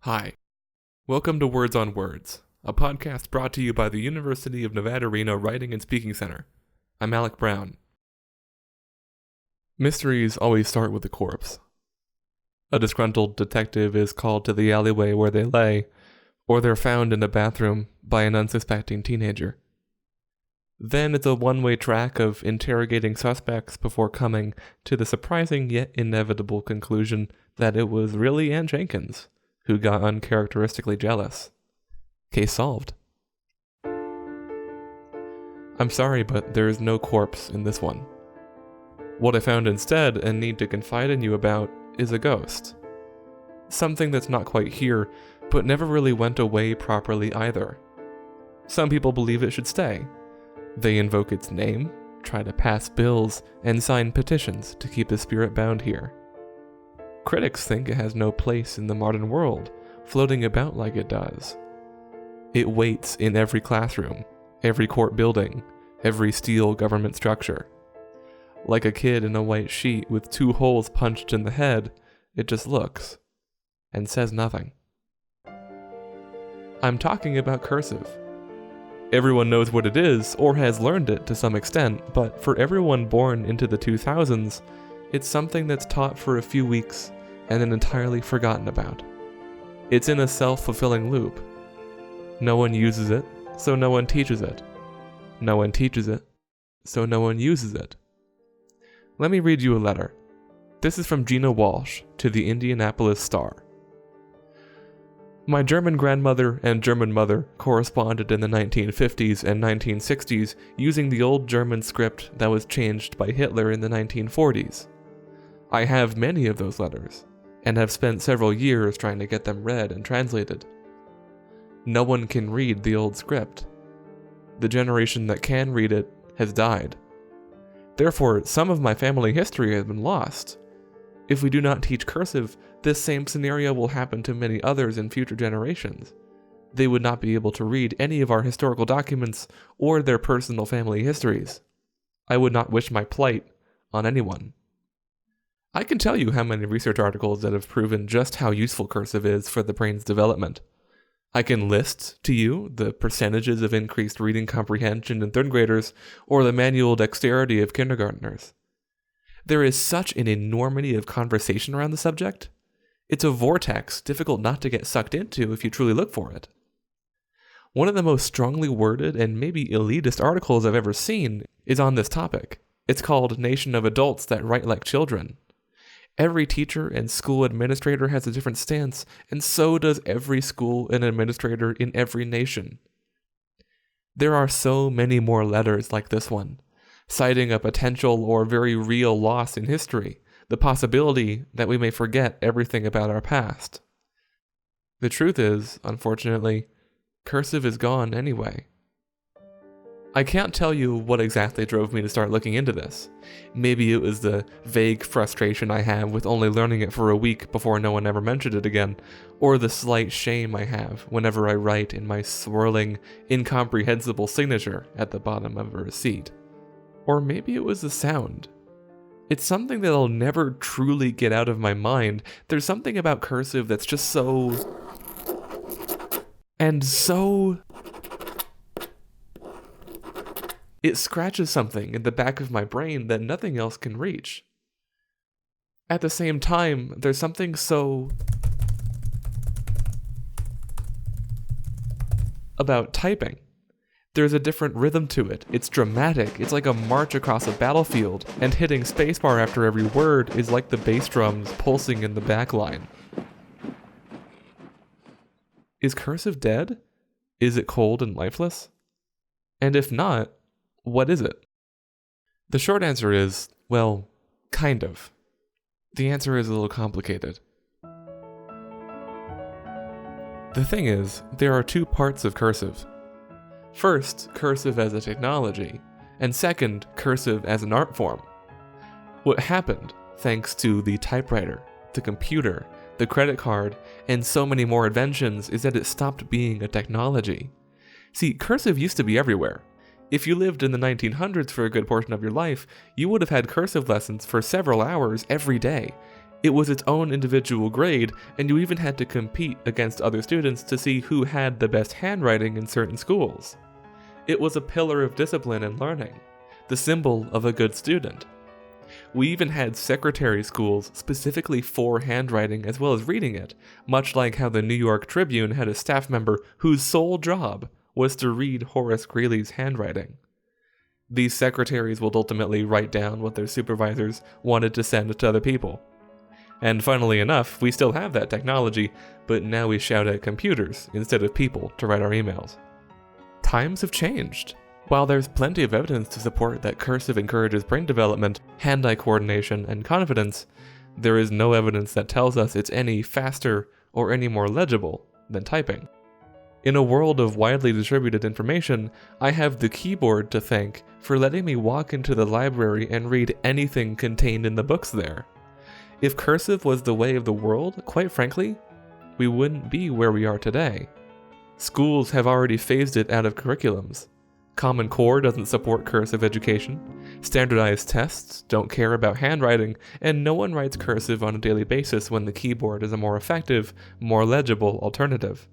Hi, welcome to Words on Words, a podcast brought to you by the University of Nevada, Reno Writing and Speaking Center. I'm Alec Brown. Mysteries always start with a corpse. A disgruntled detective is called to the alleyway where they lay, or they're found in a bathroom by an unsuspecting teenager. Then it's a one-way track of interrogating suspects before coming to the surprising yet inevitable conclusion that it was really Ann Jenkins who got uncharacteristically jealous. Case solved. I'm sorry, but there is no corpse in this one. What I found instead and need to confide in you about is a ghost. Something that's not quite here, but never really went away properly either. Some people believe it should stay. They invoke its name, try to pass bills, and sign petitions to keep the spirit bound here. Critics think it has no place in the modern world, floating about like it does. It waits in every classroom, every court building, every steel government structure. Like a kid in a white sheet with 2 holes punched in the head, it just looks and says nothing. I'm talking about Cursive. Everyone knows what it is or has learned it to some extent, but for everyone born into the 2000s, it's something that's taught for a few weeks and then entirely forgotten about. It's in a self-fulfilling loop. No one uses it, so no one teaches it. No one teaches it, so no one uses it. Let me read you a letter. This is from Gina Walsh to the Indianapolis Star. My German grandmother and German mother corresponded in the 1950s and 1960s using the old German script that was changed by Hitler in the 1940s. I have many of those letters, and have spent several years trying to get them read and translated. No one can read the old script. The generation that can read it has died. Therefore, some of my family history has been lost. If we do not teach cursive, this same scenario will happen to many others in future generations. They would not be able to read any of our historical documents or their personal family histories. I would not wish my plight on anyone. I can tell you how many research articles that have proven just how useful cursive is for the brain's development. I can list to you the percentages of increased reading comprehension in 3rd graders or the manual dexterity of kindergartners. There is such an enormity of conversation around the subject. It's a vortex difficult not to get sucked into if you truly look for it. One of the most strongly worded and maybe elitist articles I've ever seen is on this topic. It's called Nation of Adults That Write Like Children. Every teacher and school administrator has a different stance, and so does every school and administrator in every nation. There are so many more letters like this one, citing a potential or very real loss in history, the possibility that we may forget everything about our past. The truth is, unfortunately, cursive is gone anyway. I can't tell you what exactly drove me to start looking into this. Maybe it was the vague frustration I have with only learning it for a week before no one ever mentioned it again, or the slight shame I have whenever I write in my swirling, incomprehensible signature at the bottom of a receipt. Or maybe it was the sound. It's something that I'll never truly get out of my mind. There's something about cursive that's just so... It scratches something in the back of my brain that nothing else can reach. At the same time, there's something so... about typing. There's a different rhythm to it. It's dramatic. It's like a march across a battlefield, and hitting spacebar after every word is like the bass drums pulsing in the back line. Is cursive dead? Is it cold and lifeless? And if not, what is it? The short answer is, well, kind of. The answer is a little complicated. The thing is, there are 2 parts of cursive. First, cursive as a technology, and second, cursive as an art form. What happened, thanks to the typewriter, the computer, the credit card, and so many more inventions, is that it stopped being a technology. See, cursive used to be everywhere. If you lived in the 1900s for a good portion of your life, you would have had cursive lessons for several hours every day. It was its own individual grade, and you even had to compete against other students to see who had the best handwriting in certain schools. It was a pillar of discipline and learning, the symbol of a good student. We even had secretary schools specifically for handwriting as well as reading it, much like how the New York Tribune had a staff member whose sole job was to read Horace Greeley's handwriting. These secretaries would ultimately write down what their supervisors wanted to send to other people. And funnily enough, we still have that technology, but now we shout at computers instead of people to write our emails. Times have changed. While there's plenty of evidence to support that cursive encourages brain development, hand-eye coordination, and confidence, there is no evidence that tells us it's any faster or any more legible than typing. In a world of widely distributed information, I have the keyboard to thank for letting me walk into the library and read anything contained in the books there. If cursive was the way of the world, quite frankly, we wouldn't be where we are today. Schools have already phased it out of curriculums. Common Core doesn't support cursive education, standardized tests don't care about handwriting, and no one writes cursive on a daily basis when the keyboard is a more effective, more legible alternative.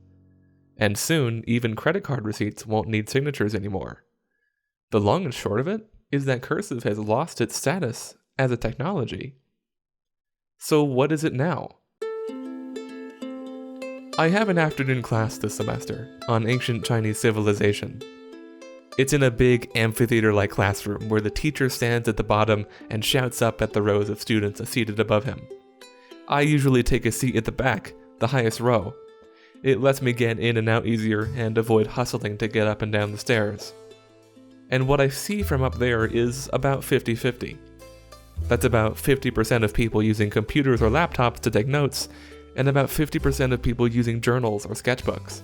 And soon, even credit card receipts won't need signatures anymore. The long and short of it is that cursive has lost its status as a technology. So what is it now? I have an afternoon class this semester on ancient Chinese civilization. It's in a big amphitheater-like classroom where the teacher stands at the bottom and shouts up at the rows of students seated above him. I usually take a seat at the back, the highest row. It lets me get in and out easier and avoid hustling to get up and down the stairs. And what I see from up there is about 50-50. That's about 50% of people using computers or laptops to take notes, and about 50% of people using journals or sketchbooks.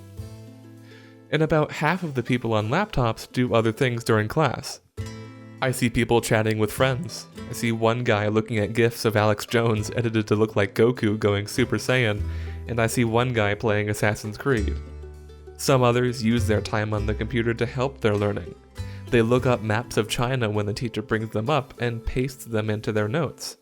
And about half of the people on laptops do other things during class. I see people chatting with friends. I see one guy looking at GIFs of Alex Jones edited to look like Goku going Super Saiyan, and I see one guy playing Assassin's Creed. Some others use their time on the computer to help their learning. They look up maps of China when the teacher brings them up and paste them into their notes.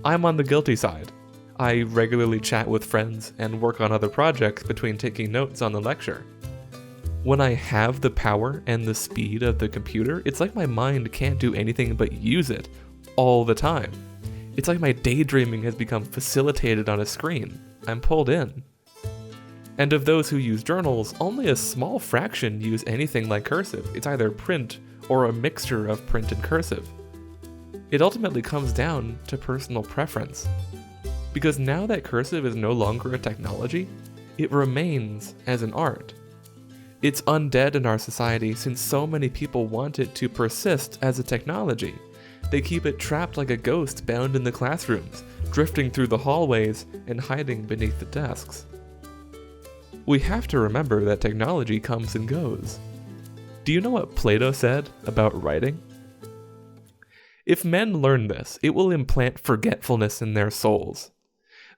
I'm on the guilty side. I regularly chat with friends and work on other projects between taking notes on the lecture. When I have the power and the speed of the computer, it's like my mind can't do anything but use it all the time. It's like my daydreaming has become facilitated on a screen. I'm pulled in. And of those who use journals, only a small fraction use anything like cursive. It's either print or a mixture of print and cursive. It ultimately comes down to personal preference. Because now that cursive is no longer a technology, it remains as an art. It's undead in our society since so many people want it to persist as a technology. They keep it trapped like a ghost bound in the classrooms, drifting through the hallways and hiding beneath the desks. We have to remember that technology comes and goes. Do you know what Plato said about writing? If men learn this, it will implant forgetfulness in their souls.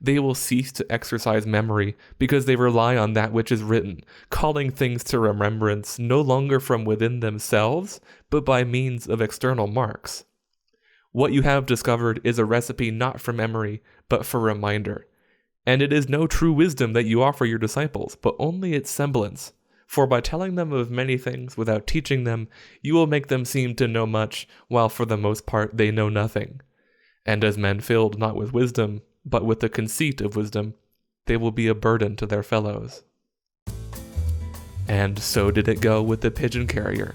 They will cease to exercise memory because they rely on that which is written, calling things to remembrance no longer from within themselves, but by means of external marks. What you have discovered is a recipe not for memory, but for reminder. And it is no true wisdom that you offer your disciples, but only its semblance. For by telling them of many things without teaching them, you will make them seem to know much, while for the most part they know nothing. And as men filled not with wisdom, but with the conceit of wisdom, they will be a burden to their fellows. And so did it go with the pigeon carrier,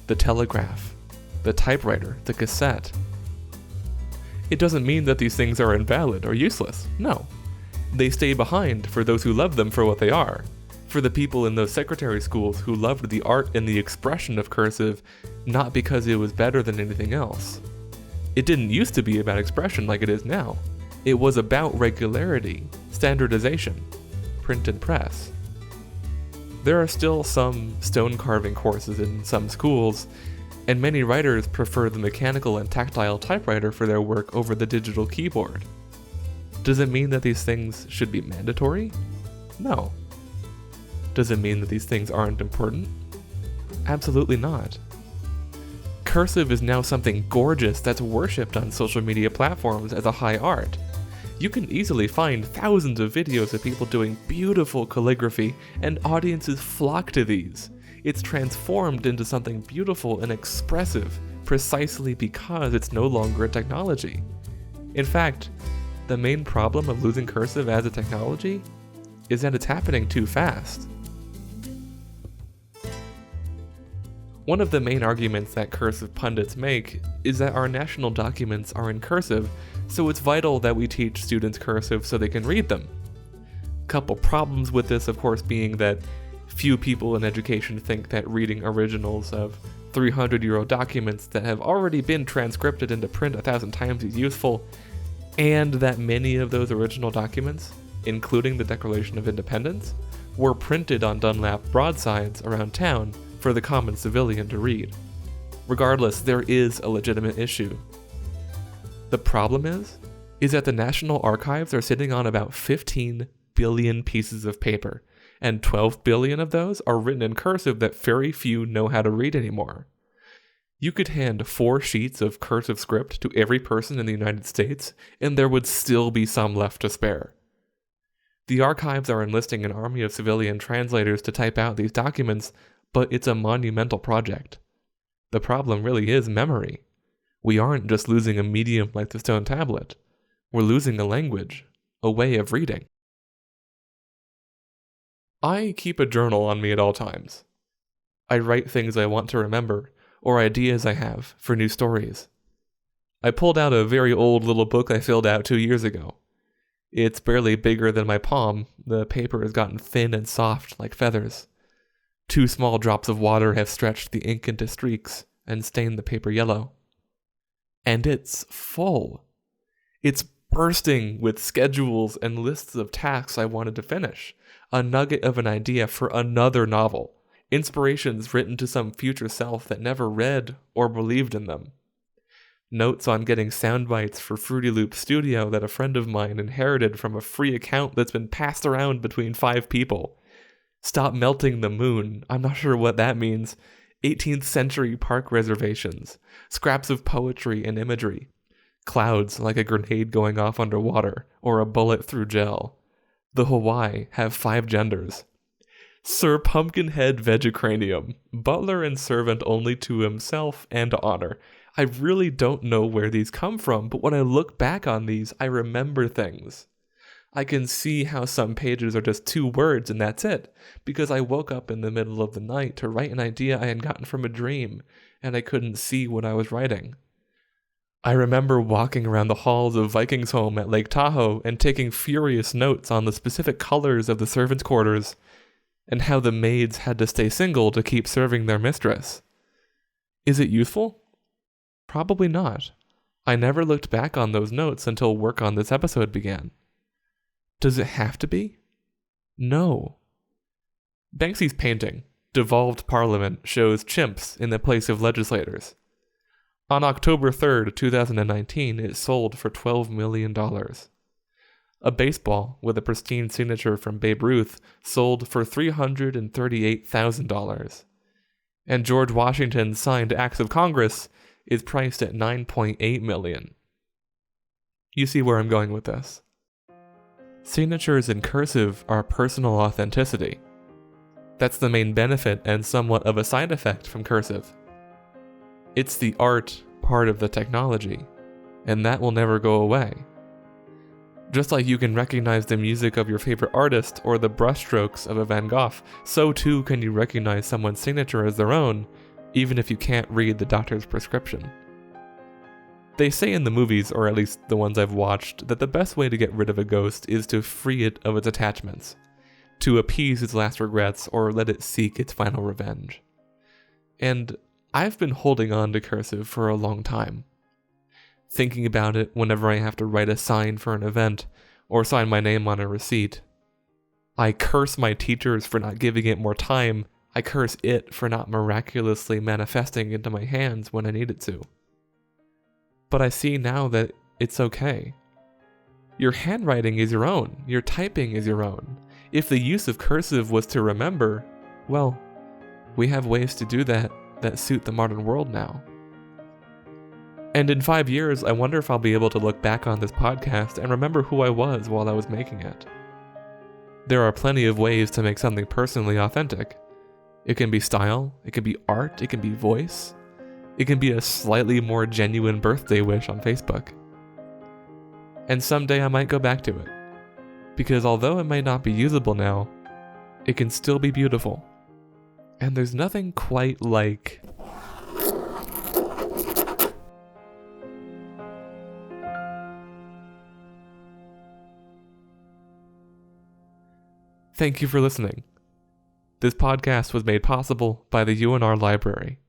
the telegraph, the typewriter, the cassette. It doesn't mean that these things are invalid or useless, no. They stay behind for those who love them for what they are, for the people in those secretary schools who loved the art and the expression of cursive, not because it was better than anything else. It didn't used to be about expression like it is now. It was about regularity, standardization, print and press. There are still some stone carving courses in some schools, and many writers prefer the mechanical and tactile typewriter for their work over the digital keyboard. Does it mean that these things should be mandatory? No. Does it mean that these things aren't important? Absolutely not. Cursive is now something gorgeous that's worshipped on social media platforms as a high art. You can easily find thousands of videos of people doing beautiful calligraphy, and audiences flock to these. It's transformed into something beautiful and expressive precisely because it's no longer a technology. In fact, the main problem of losing cursive as a technology is that it's happening too fast. One of the main arguments that cursive pundits make is that our national documents are in cursive, so it's vital that we teach students cursive so they can read them. Couple problems with this, of course, being that few people in education think that reading originals of 300-year-old documents that have already been transcribed into print 1,000 times is useful, and that many of those original documents, including the Declaration of Independence, were printed on Dunlap broadsides around town for the common civilian to read. Regardless, there is a legitimate issue. The problem is that the National Archives are sitting on about 15 billion pieces of paper, and 12 billion of those are written in cursive that very few know how to read anymore. You could hand 4 sheets of cursive script to every person in the United States, and there would still be some left to spare. The archives are enlisting an army of civilian translators to type out these documents, but it's a monumental project. The problem really is memory. We aren't just losing a medium like the stone tablet. We're losing a language, a way of reading. I keep a journal on me at all times. I write things I want to remember, or ideas I have for new stories. I pulled out a very old little book I filled out 2 years ago. It's barely bigger than my palm. The paper has gotten thin and soft like feathers. 2 small drops of water have stretched the ink into streaks and stained the paper yellow. And it's full. It's bursting with schedules and lists of tasks I wanted to finish, a nugget of an idea for another novel, inspirations written to some future self that never read or believed in them, notes on getting sound bites for Fruity Loop Studio that a friend of mine inherited from a free account that's been passed around between 5 people. Stop melting the moon, I'm not sure what that means. 18th century park reservations, scraps of poetry and imagery, clouds like a grenade going off underwater or a bullet through gel. The Hawaii have 5 genders. Sir Pumpkinhead Vegicranium, butler and servant only to himself and honor. I really don't know where these come from, but when I look back on these, I remember things. I can see how some pages are just 2 words and that's it, because I woke up in the middle of the night to write an idea I had gotten from a dream, and I couldn't see what I was writing. I remember walking around the halls of Viking's home at Lake Tahoe and taking furious notes on the specific colors of the servants' quarters, and how the maids had to stay single to keep serving their mistress. Is it useful? Probably not. I never looked back on those notes until work on this episode began. Does it have to be? No. Banksy's painting, Devolved Parliament, shows chimps in the place of legislators. On October 3rd, 2019, it sold for $12 million. A baseball with a pristine signature from Babe Ruth sold for $338,000. And George Washington's signed Acts of Congress is priced at $9.8 million. You see where I'm going with this. Signatures in cursive are personal authenticity. That's the main benefit and somewhat of a side effect from cursive. It's the art part of the technology, and that will never go away. Just like you can recognize the music of your favorite artist or the brushstrokes of a Van Gogh, so too can you recognize someone's signature as their own, even if you can't read the doctor's prescription. They say in the movies, or at least the ones I've watched, that the best way to get rid of a ghost is to free it of its attachments, to appease its last regrets or let it seek its final revenge. And I've been holding on to cursive for a long time, thinking about it whenever I have to write a sign for an event or sign my name on a receipt. I curse my teachers for not giving it more time. I curse it for not miraculously manifesting into my hands when I need it to. But I see now that it's okay. Your handwriting is your own. Your typing is your own. If the use of cursive was to remember, well, we have ways to do that suit the modern world now. And in 5 years, I wonder if I'll be able to look back on this podcast and remember who I was while I was making it. There are plenty of ways to make something personally authentic. It can be style, it can be art, it can be voice, it can be a slightly more genuine birthday wish on Facebook. And someday I might go back to it, because although it might not be usable now, it can still be beautiful. And there's nothing quite like... Thank you for listening. This podcast was made possible by the UNR Library.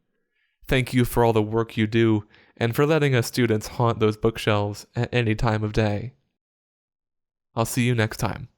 Thank you for all the work you do and for letting us students haunt those bookshelves at any time of day. I'll see you next time.